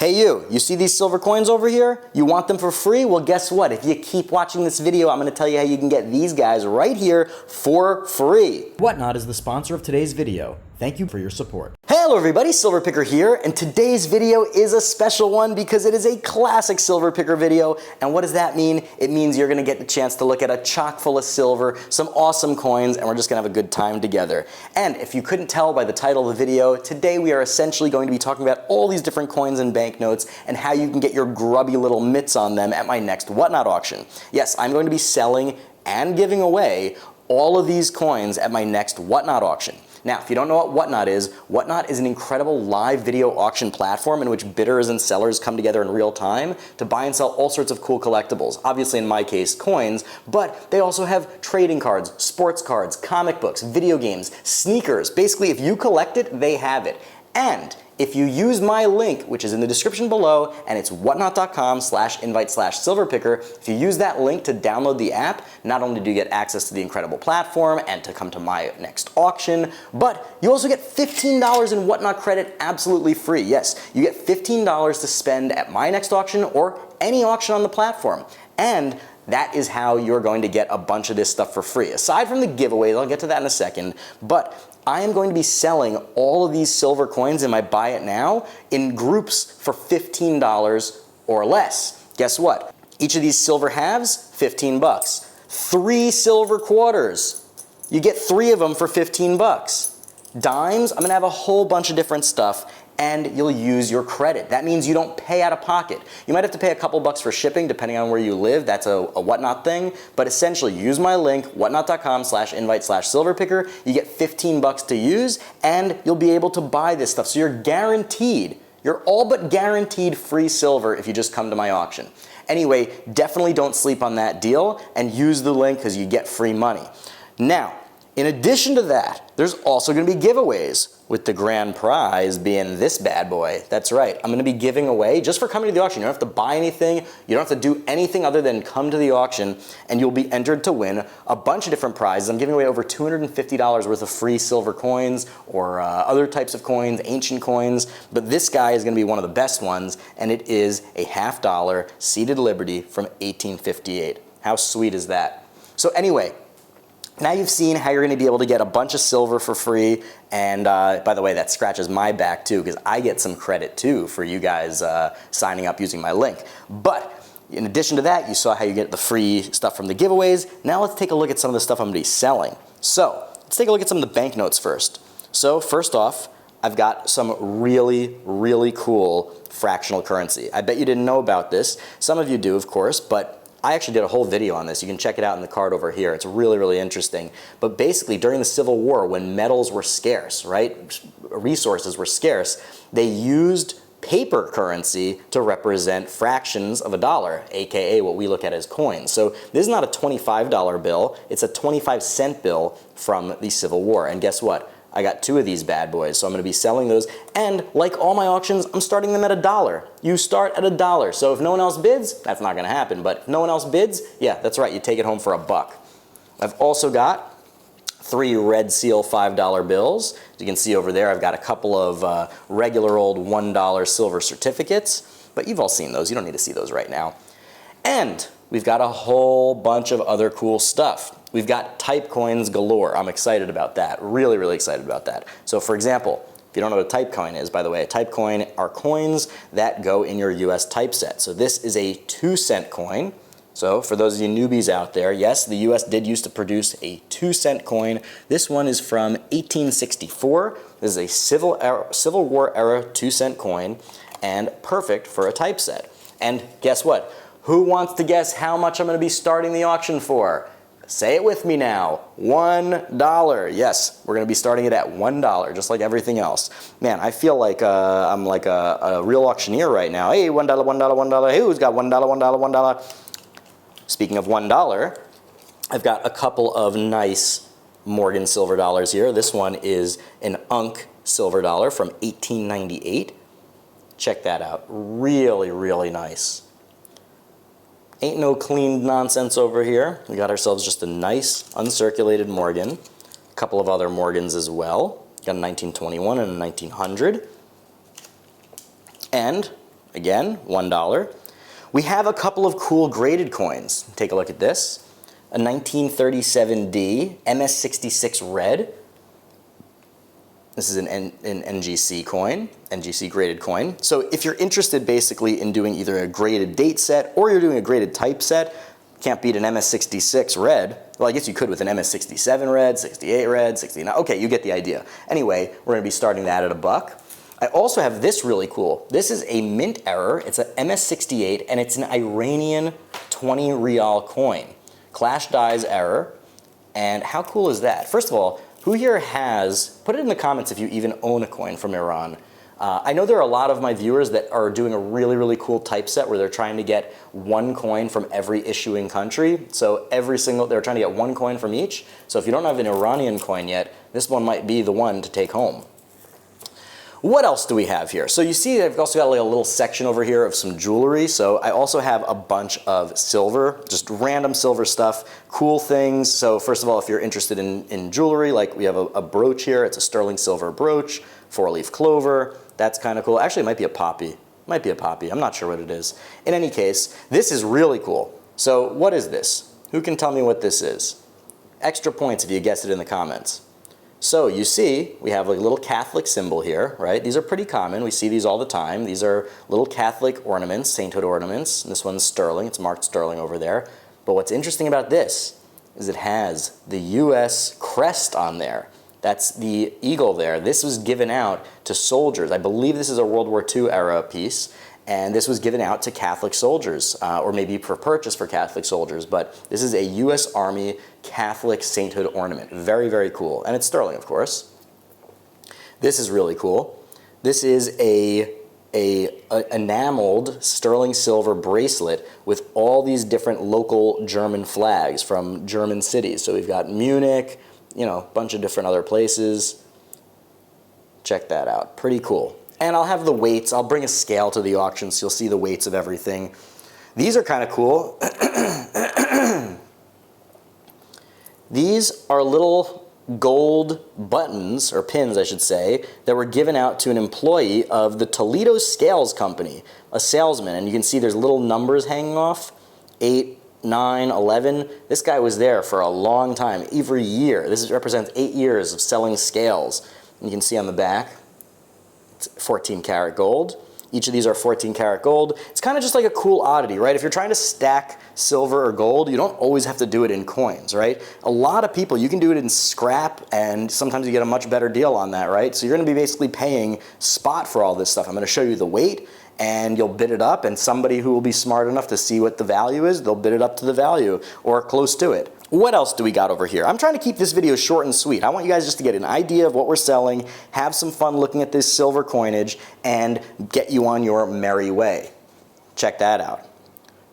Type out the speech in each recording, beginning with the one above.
Hey you see these silver coins over here? You want them for free? Well, guess what? If you keep watching this video, I'm gonna tell you how you can get these guys right here for free. Whatnot is the sponsor of today's video. Thank you for your support. Hello everybody, Silver Picker here, and today's video is a special one because it is a classic Silver Picker video. And what does that mean? It means you're gonna get the chance to look at a chock full of silver, some awesome coins, and we're just gonna have a good time together. And if you couldn't tell by the title of the video, today we are essentially going to be talking about all these different coins and banknotes and how you can get your grubby little mitts on them at my next Whatnot auction. Yes, I'm going to be selling and giving away all of these coins at my next Whatnot auction. Now, if you don't know what Whatnot is an incredible live video auction platform in which bidders and sellers come together in real time to buy and sell all sorts of cool collectibles. Obviously, in my case, coins, but they also have trading cards, sports cards, comic books, video games, sneakers. Basically, if you collect it, they have it. And if you use my link, which is in the description below, and it's whatnot.com/invite/silverpicker, if you use that link to download the app, not only do you get access to the incredible platform and to come to my next auction, but you also get $15 in Whatnot credit absolutely free. Yes, you get $15 to spend at my next auction or any auction on the platform. And that is how you're going to get a bunch of this stuff for free. Aside from the giveaways, I'll get to that in a second, but I am going to be selling all of these silver coins in my Buy It Now in groups for $15 or less. Guess what? Each of these silver halves, 15 bucks. 3 silver quarters. You get 3 of them for 15 bucks. Dimes, I'm gonna have a whole bunch of different stuff, and you'll use your credit. That means you don't pay out of pocket. You might have to pay a couple bucks for shipping depending on where you live. That's a Whatnot thing. But essentially, use my link, whatnot.com/invite/silverpicker. You get 15 bucks to use, and you'll be able to buy this stuff. So you're guaranteed, you're all but guaranteed free silver if you just come to my auction. Anyway, definitely don't sleep on that deal and use the link because you get free money. Now, in addition to that, there's also going to be giveaways, with the grand prize being this bad boy. That's right, I'm going to be giving away, just for coming to the auction, you don't have to buy anything, you don't have to do anything other than come to the auction, and you'll be entered to win a bunch of different prizes. I'm giving away over $250 worth of free silver coins, or other types of coins, ancient coins, but this guy is going to be one of the best ones, and it is a $50 seated Liberty from 1858. How sweet is that? So anyway, now you've seen how you're going to be able to get a bunch of silver for free, and by the way, that scratches my back too, because I get some credit too for you guys signing up using my link. But in addition to that, you saw how you get the free stuff from the giveaways. Now let's take a look at some of the stuff I'm going to be selling. So let's take a look at some of the banknotes first. So first off, I've got some really, really cool fractional currency. I bet you didn't know about this. Some of you do, of course, but I actually did a whole video on this. You can check it out in the card over here. It's really, really interesting. But basically, during the Civil War, when metals were scarce, right? Resources were scarce, they used paper currency to represent fractions of a dollar, aka what we look at as coins. So this is not a $25 bill, it's a 25-cent bill from the Civil War. And guess what? I got 2 of these bad boys, so I'm going to be selling those. And like all my auctions, I'm starting them at $1. You start at $1. So if no one else bids, that's not going to happen. But if no one else bids, yeah, that's right. You take it home for $1. I've also got 3 Red Seal $5 bills. As you can see over there, I've got a couple of regular old $1 silver certificates. But you've all seen those. You don't need to see those right now. And we've got a whole bunch of other cool stuff. We've got type coins galore. I'm excited about that. Really, really excited about that. So for example, if you don't know what a type coin is, by the way, a type coin are coins that go in your US typeset. So this is a 2-cent coin. So for those of you newbies out there, yes, the US did used to produce a 2-cent coin. This one is from 1864. This is a Civil War era 2-cent coin and perfect for a typeset. And guess what? Who wants to guess how much I'm going to be starting the auction for? Say it with me now, $1. Yes, we're going to be starting it at $1, just like everything else. Man, I feel like I'm like a real auctioneer right now. Hey, $1, $1, $1. Hey, who's got $1, $1, $1? Speaking of $1, I've got a couple of nice Morgan silver dollars here. This one is an Unk silver dollar from 1898. Check that out. Really, really nice. Ain't no clean nonsense over here. We got ourselves just a nice uncirculated Morgan. A couple of other Morgans as well. Got a 1921 and a 1900. And Again, $1. We have a couple of cool graded coins. Take a look at this. A 1937D MS66 red. This is an NGC coin, NGC graded coin. So if you're interested basically in doing either a graded date set or you're doing a graded type set, can't beat an MS66 red. Well, I guess you could with an MS67 red, 68 red, 69. Okay, you get the idea. Anyway, we're going to be starting that at $1. I also have this really cool. This is a mint error. It's an MS68 and it's an Iranian 20 rial coin. Clash dies error. And how cool is that? First of all, who here has, put it in the comments if you even own a coin from Iran. I know there are a lot of my viewers that are doing a really, really cool typeset where they're trying to get one coin from every issuing country. So they're trying to get one coin from each. So if you don't have an Iranian coin yet, this one might be the one to take home. What else do we have here? So you see I've also got like a little section over here of some jewelry. So I also have a bunch of silver, just random silver stuff, cool things. So first of all, if you're interested in jewelry, like we have a brooch here. It's a sterling silver brooch, 4-leaf clover. That's kind of cool. Actually, it might be a poppy. Might be a poppy. I'm not sure what it is. In any case, this is really cool. So what is this? Who can tell me what this is? Extra points if you guess it in the comments. So you see, we have like a little Catholic symbol here, right? These are pretty common. We see these all the time. These are little Catholic ornaments, sainthood ornaments. And this one's sterling. It's marked sterling over there. But what's interesting about this is it has the U.S. crest on there. That's the eagle there. This was given out to soldiers. I believe this is a World War II era piece. And this was given out to Catholic soldiers, or maybe for purchase for Catholic soldiers. But this is a U.S. Army Catholic sainthood ornament. Very, very cool. And it's sterling, of course. This is really cool. This is a enameled sterling silver bracelet with all these different local German flags from German cities. So we've got Munich, you know, a bunch of different other places. Check that out. Pretty cool. And I'll have the weights. I'll bring a scale to the auction so you'll see the weights of everything. These are kind of cool. These are little gold buttons, or pins I should say, that were given out to an employee of the Toledo Scales Company, a salesman. And you can see there's little numbers hanging off, 8, 9, 11. This guy was there for a long time, every year. This represents 8 years of selling scales. And you can see on the back, 14 karat gold. Each of these are 14 karat gold. It's kind of just like a cool oddity, right? If you're trying to stack silver or gold, you don't always have to do it in coins, right? A lot of people, you can do it in scrap, and sometimes you get a much better deal on that, right? So you're going to be basically paying spot for all this stuff. I'm going to show you the weight, and you'll bid it up, and somebody who will be smart enough to see what the value is, they'll bid it up to the value or close to it. What else do we got over here? I'm trying to keep this video short and sweet. I want you guys just to get an idea of what we're selling, have some fun looking at this silver coinage, and get you on your merry way. Check that out.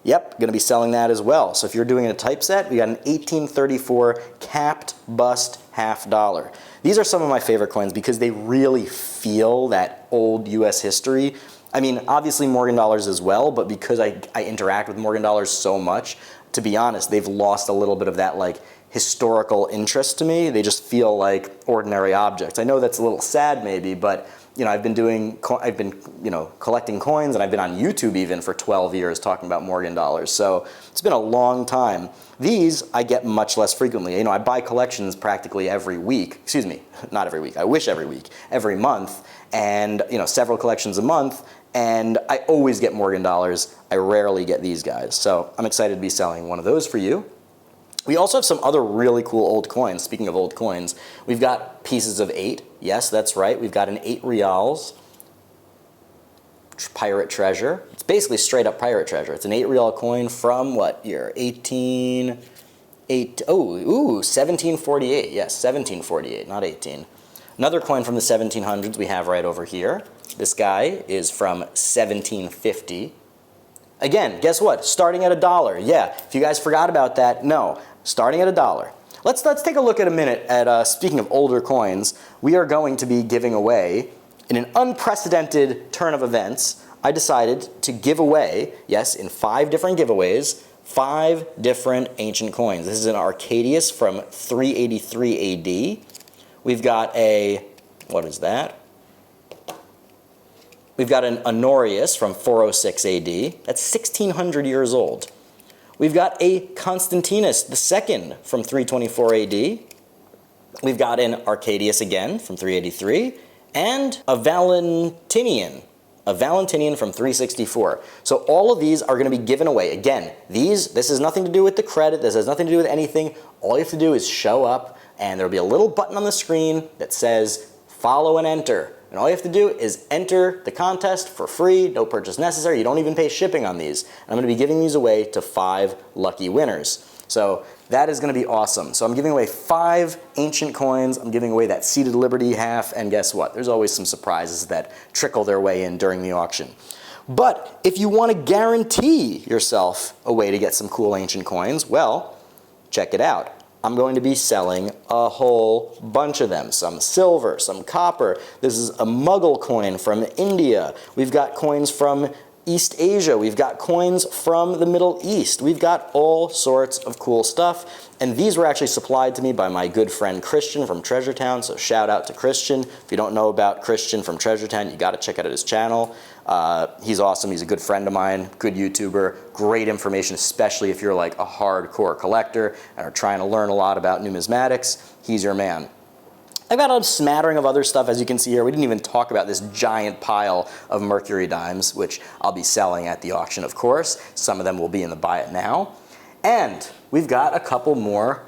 Yep, going to be selling that as well. So if you're doing a typeset, we got an 1834 capped bust $50. These are some of my favorite coins because they really feel that old US history. I mean, obviously Morgan dollars as well, but because I interact with Morgan dollars so much, to be honest, they've lost a little bit of that like historical interest to me. They just feel like ordinary objects. I know that's a little sad maybe, but you know, I've been collecting coins, and I've been on YouTube even for 12 years talking about Morgan dollars. So it's been a long time. These I get much less frequently. You know, I buy collections practically every week. Excuse me, not every week. I wish every week, every month, and you know, several collections a month. And I always get Morgan dollars. I rarely get these guys. So I'm excited to be selling one of those for you. We also have some other really cool old coins. Speaking of old coins, we've got pieces of 8. Yes, that's right. We've got an 8 reals pirate treasure. It's basically straight up pirate treasure. It's an 8 real coin from what year? 1748. Yes, 1748, not 18. Another coin from the 1700s we have right over here. This guy is from 1750. Again, guess what? Starting at $1. Yeah, if you guys forgot about that, no. Starting at $1. Let's take a look at a minute at, speaking of older coins, we are going to be giving away, in an unprecedented turn of events, I decided to give away, yes, in 5 different giveaways, 5 different ancient coins. This is an Arcadius from 383 AD. We've got a, what is that? We've got an Honorius from 406 AD. That's 1600 years old. We've got a Constantinus II from 324 AD. We've got an Arcadius again from 383, and a Valentinian from 364. So all of these are going to be given away. Again, this has nothing to do with the credit. This has nothing to do with anything. All you have to do is show up, and there'll be a little button on the screen that says follow and enter. And all you have to do is enter the contest for free, no purchase necessary. You don't even pay shipping on these. And I'm going to be giving these away to 5 lucky winners. So that is going to be awesome. So I'm giving away 5 ancient coins. I'm giving away that Seated Liberty half. And guess what? There's always some surprises that trickle their way in during the auction. But if you want to guarantee yourself a way to get some cool ancient coins, well, check it out. I'm going to be selling a whole bunch of them. Some silver, some copper. This is a Mughal coin from India. We've got coins from East Asia. We've got coins from the Middle East. We've got all sorts of cool stuff. And these were actually supplied to me by my good friend Christian from Treasure Town. So shout out to Christian. If you don't know about Christian from Treasure Town, you got to check out his channel. He's awesome. He's a good friend of mine, good YouTuber, great information, especially if you're like a hardcore collector and are trying to learn a lot about numismatics. He's your man. I've got a smattering of other stuff, as you can see here. We didn't even talk about this giant pile of Mercury dimes, which I'll be selling at the auction, of course. Some of them will be in the buy it now. And we've got a couple more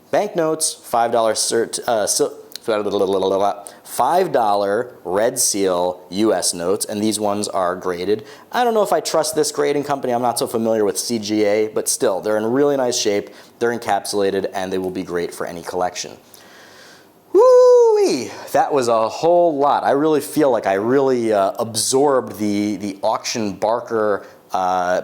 banknotes, $5 red seal US notes, and these ones are graded. I don't know if I trust this grading company. I'm not so familiar with CGA, but still, they're in really nice shape, they're encapsulated, and they will be great for any collection. Woo-wee! That was a whole lot. I really feel like I really absorbed the auction barker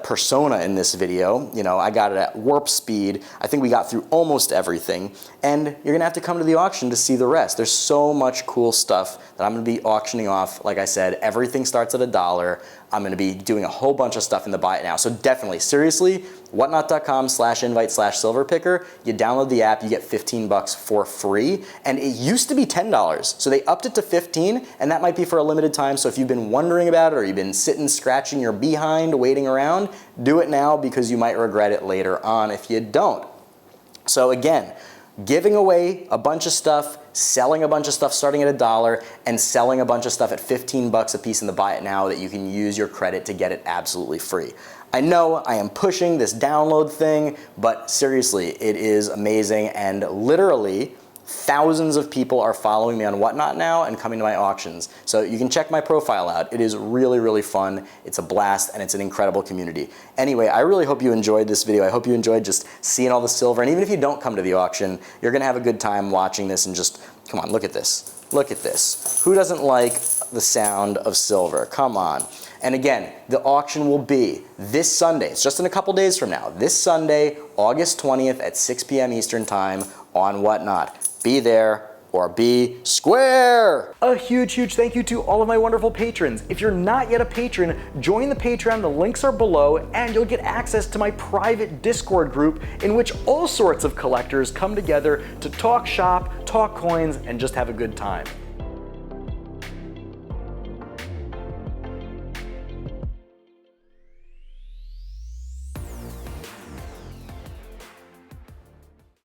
persona in this video. You know, I got it at warp speed. I think we got through almost everything, and you're gonna have to come to the auction to see the rest. There's so much cool stuff that I'm gonna be auctioning off. Like I said, everything starts at $1. I'm gonna be doing a whole bunch of stuff in the buy it now. So definitely, seriously, whatnot.com/invite/silverpicker. You download the app, you get 15 bucks for free. And it used to be $10. So they upped it to 15, and that might be for a limited time. So if you've been wondering about it, or you've been sitting scratching your behind waiting around, do it now, because you might regret it later on if you don't. So again, giving away a bunch of stuff, selling a bunch of stuff starting at $1, and selling a bunch of stuff at 15 bucks a piece in the buy it now that you can use your credit to get it absolutely free. I know I am pushing this download thing, but seriously, it is amazing, and literally thousands of people are following me on Whatnot now and coming to my auctions. So you can check my profile out. It is really, really fun. It's a blast, and it's an incredible community. Anyway, I really hope you enjoyed this video. I hope you enjoyed just seeing all the silver. And even if you don't come to the auction, you're gonna have a good time watching this and just, come on, look at this. Look at this. Who doesn't like the sound of silver? Come on. And again, the auction will be this Sunday. It's just in a couple days from now. This Sunday, August 20th at 6 p.m. Eastern Time on Whatnot. Be there or be square. A huge, huge thank you to all of my wonderful patrons. If you're not yet a patron, join the Patreon. The links are below, and you'll get access to my private Discord group in which all sorts of collectors come together to talk shop, talk coins, and just have a good time.